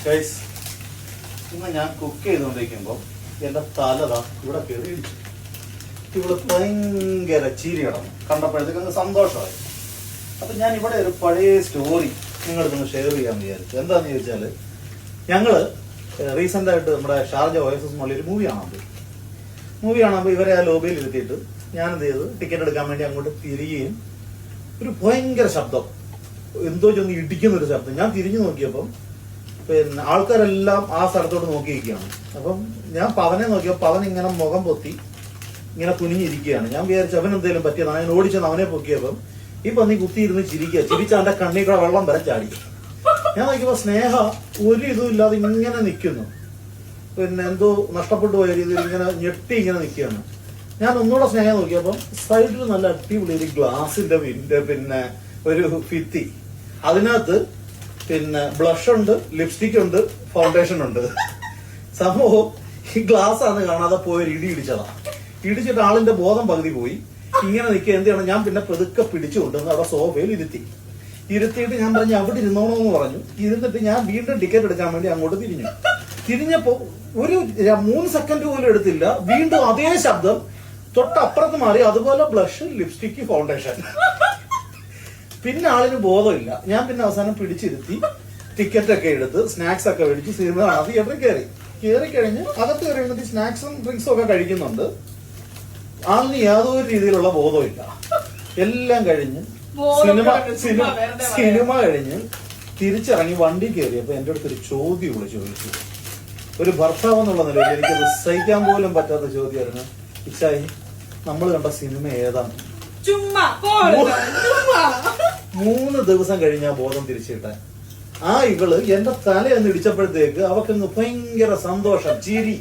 Guys, ഇന്ന് ഞാൻ cook ചെയ്തുകൊണ്ടിരിക്കുമ്പോൾ എൻ്റെ തലതാ ഇവിടെ കയറി ഇടിച്ചു. ഇവിടെ ഭയങ്കര ചിരി കിടന്നു. കണ്ടപ്പോഴത്തേക്ക് അങ്ങ് സന്തോഷമായി. അപ്പം ഞാൻ ഇവിടെ ഒരു പഴയ സ്റ്റോറി നിങ്ങളിതൊന്ന് ഷെയർ ചെയ്യാമെന്ന് വിചാരിച്ചു. എന്താണെന്ന് ചോദിച്ചാൽ, ഞങ്ങൾ റീസെൻ്റായിട്ട് നമ്മുടെ ഷാർജ OSS മോളിൽ ഒരു മൂവി കാണാൻ പോയി. മൂവി കാണുമ്പോൾ ഇവരെ ആ ലോബിയിൽ ഇരുത്തിയിട്ട് ഞാൻ എന്ത് ചെയ്തു, ടിക്കറ്റ് എടുക്കാൻ വേണ്ടി അങ്ങോട്ട് തിരികെയും ഒരു ഭയങ്കര ശബ്ദം, എന്തോ ചെന്ന് ഇടിക്കുന്നൊരു ശബ്ദം. ഞാൻ തിരിഞ്ഞു നോക്കിയപ്പം പിന്നെ ആൾക്കാരെല്ലാം ആ സ്ഥലത്തോട്ട് നോക്കിയിരിക്കുകയാണ്. അപ്പം ഞാൻ പവനെ നോക്കിയപ്പോൾ പവൻ ഇങ്ങനെ മുഖം പൊത്തി ഇങ്ങനെ കുനിഞ്ഞിരിക്കുകയാണ്. ഞാൻ വിചാരിച്ചു അവൻ എന്തെങ്കിലും പറ്റിയതാണ്. ഞാൻ ഓടിച്ചെന്ന് അവനെ പൊക്കിയപ്പം ഈ പന്നി കുത്തിയിരുന്ന് ചിരിക്കുക. ചിരിച്ച അവന്റെ കണ്ണിൽ കൂടെ വെള്ളം വരെ ചാടി. ഞാൻ നോക്കിയപ്പോ സ്നേഹ ഒരു ഇതും ഇല്ലാതെ ഇങ്ങനെ നിൽക്കുന്നു. പിന്നെ എന്തോ നഷ്ടപ്പെട്ടു പോയ രീതിയിൽ ഇങ്ങനെ ഞെട്ടി ഇങ്ങനെ നിൽക്കുകയാണ്. ഞാൻ ഒന്നുകൂടെ സ്നേഹം നോക്കിയപ്പം സൈഡിൽ നല്ല അടിപൊളി ഒരു ഗ്ലാസിന്റെ പിന്നെ ഒരു ഭിത്തി, അതിനകത്ത് പിന്നെ ബ്ലഷ് ഉണ്ട്, ലിപ്സ്റ്റിക് ഉണ്ട്, ഫൗണ്ടേഷൻ ഉണ്ട്. സംഭവം ഈ ഗ്ലാസ് ആണ് കാണാതെ പോയൊരു ഇടിച്ചതാ. ഇടിച്ചിട്ട് ആളിന്റെ ബോധം പകുതി പോയി. ഇങ്ങനെ നിൽക്കുക. എന്ത് ചെയ്യണം, ഞാൻ പിന്നെ പെതുക്കെ പിടിച്ചുകൊണ്ടുവന്ന് അവിടെ സോഫയിൽ ഇരുത്തിയിട്ട് ഞാൻ പറഞ്ഞു അവിടെ ഇരുന്നോളൂ പറഞ്ഞു. ഇരുന്നിട്ട് ഞാൻ വീണ്ടും ടിക്കറ്റ് എടുക്കാൻ വേണ്ടി അങ്ങോട്ട് തിരിഞ്ഞപ്പോ ഒരു 3 സെക്കൻഡ് പോലും എടുത്തില്ല. വീണ്ടും അതേ ശബ്ദം തൊട്ടപ്പുറത്ത് മാറി. അതുപോലെ ബ്ലഷ്, ലിപ്സ്റ്റിക്, ഫൗണ്ടേഷൻ. പിന്നെ ആളിന് ബോധമില്ല. ഞാൻ പിന്നെ അവസാനം പിടിച്ചിരുത്തി ടിക്കറ്റ് ഒക്കെ എടുത്ത് സ്നാക്സ് ഒക്കെ മേടിച്ച് സിനിമ കാണാൻ തിയേറ്ററിൽ കയറി കഴിഞ്ഞ് അകത്ത് കയറി എന്നിട്ട് സ്നാക്സും ഡ്രിങ്ക്സും ഒക്കെ കഴിക്കുന്നുണ്ട്. ആളിന് യാതൊരു രീതിയിലുള്ള ബോധമില്ല. എല്ലാം കഴിഞ്ഞ് സിനിമ കഴിഞ്ഞ് തിരിച്ചിറങ്ങി വണ്ടി കയറിയപ്പോ എന്റെ അടുത്തൊരു ചോദ്യം ചോദിച്ചു. ഒരു ഭർത്താവ് എന്നുള്ള നിലയിൽ എനിക്കത് സഹിക്കാൻ പോലും പറ്റാത്ത ചോദ്യമായിരുന്നു. ഇച്ചായി, നമ്മൾ കണ്ട സിനിമ ഏതാണ്? 3 ദിവസം കഴിഞ്ഞാ ബോധം തിരിച്ചിട്ടാൻ. ആ ഇവള് എന്റെ തലയൊന്ന് ഇടിച്ചപ്പോഴത്തേക്ക് അവക്കങ്ങ് ഭയങ്കര സന്തോഷം, ചിരി.